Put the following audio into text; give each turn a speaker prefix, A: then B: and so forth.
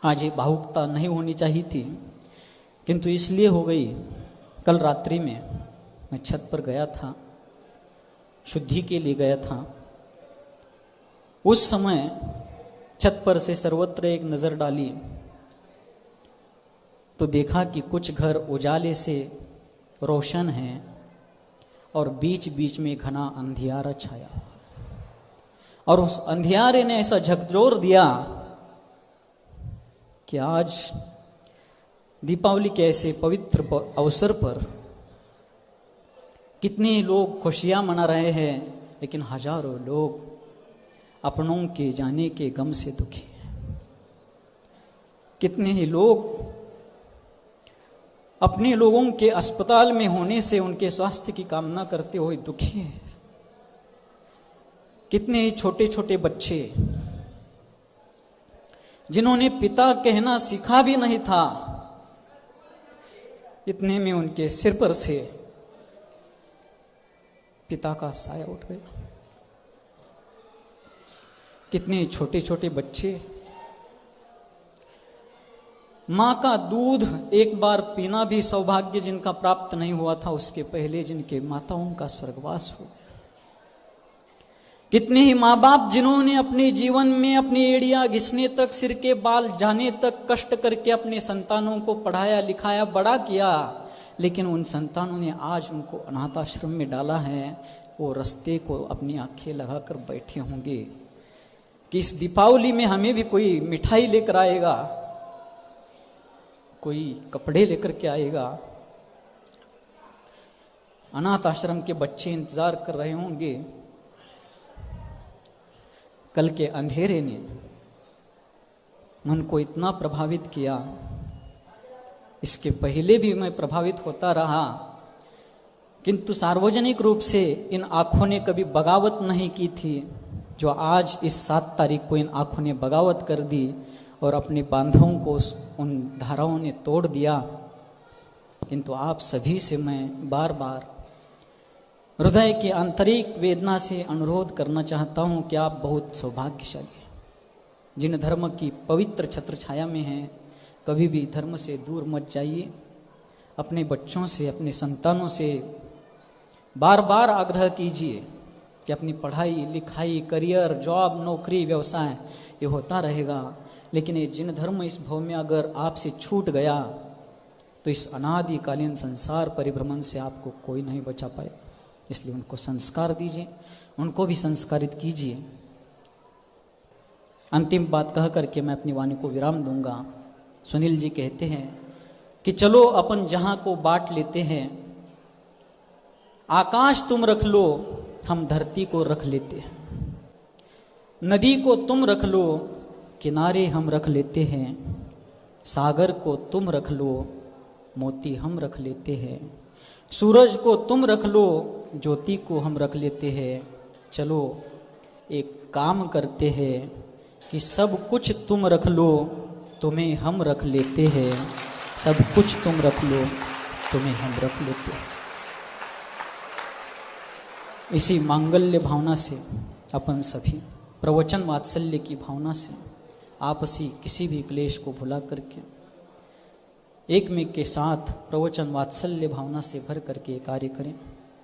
A: आज ये भावुकता नहीं होनी चाहिए थी, किंतु इसलिए हो गई। कल रात्रि में मैं छत पर गया था, शुद्धि के लिए गया था। उस समय छत पर से सर्वत्र एक नज़र डाली तो देखा कि कुछ घर उजाले से रोशन हैं और बीच बीच में घना अंधियारा छाया, और उस अंधियारे ने ऐसा झकझोर दिया कि आज दीपावली के ऐसे पवित्र अवसर पर कितने लोग खुशियां मना रहे हैं, लेकिन हजारों लोग अपनों के जाने के गम से दुखी हैं। कितने ही लोग अपने लोगों के अस्पताल में होने से उनके स्वास्थ्य की कामना करते हुए दुखी हैं। कितने ही छोटे छोटे बच्चे जिन्होंने पिता कहना सीखा भी नहीं था, इतने में उनके सिर पर से पिता का साया उठ गया। कितने छोटे छोटे बच्चे माँ का दूध एक बार पीना भी सौभाग्य जिनका प्राप्त नहीं हुआ था, उसके पहले जिनके माताओं का स्वर्गवास हो गया। कितने ही माँ बाप जिन्होंने अपने जीवन में अपनी एड़ियां घिसने तक, सिर के बाल जाने तक कष्ट करके अपने संतानों को पढ़ाया लिखाया बड़ा किया, लेकिन उन संतानों ने आज उनको अनाथ आश्रम में डाला है। वो रास्ते को अपनी आंखें लगाकर बैठे होंगे कि इस दीपावली में हमें भी कोई मिठाई लेकर आएगा, कोई कपड़े लेकर के आएगा। अनाथ आश्रम के बच्चे इंतजार कर रहे होंगे। कल के अंधेरे ने मन को इतना प्रभावित किया, इसके पहले भी मैं प्रभावित होता रहा, किंतु सार्वजनिक रूप से इन आँखों ने कभी बगावत नहीं की थी, जो आज इस 7 तारीख को इन आँखों ने बगावत कर दी और अपने बांधों को उन धाराओं ने तोड़ दिया। किंतु आप सभी से मैं बार बार हृदय की आंतरिक वेदना से अनुरोध करना चाहता हूँ कि आप बहुत सौभाग्यशाली हैं। जिन धर्म की पवित्र छत्र छाया में हैं, कभी भी धर्म से दूर मत जाइए। अपने बच्चों से, अपने संतानों से बार बार आग्रह कीजिए कि अपनी पढ़ाई लिखाई, करियर, जॉब, नौकरी, व्यवसाय ये होता रहेगा, लेकिन ये जिन धर्म इस भव में अगर आपसे छूट गया तो इस अनादिकालीन संसार परिभ्रमण से आपको कोई नहीं बचा पाए। इसलिए उनको संस्कार दीजिए, उनको भी संस्कारित कीजिए। अंतिम बात कह करके मैं अपनी वाणी को विराम दूंगा। सुनील जी कहते हैं कि चलो अपन जहां को बांट लेते हैं, आकाश तुम रख लो, हम धरती को रख लेते हैं। नदी को तुम रख लो, किनारे हम रख लेते हैं। सागर को तुम रख लो, मोती हम रख लेते हैं। सूरज को तुम रख लो, ज्योति को हम रख लेते हैं। चलो एक काम करते हैं कि सब कुछ तुम रख लो, तुम्हें हम रख लेते हैं। सब कुछ तुम रख लो, तुम्हें हम रख लेते हैं। इसी मांगल्य भावना से अपन सभी प्रवचन वात्सल्य की भावना से आपसी किसी भी क्लेश को भुला करके एक में के साथ प्रवचन वात्सल्य भावना से भर करके कार्य करें।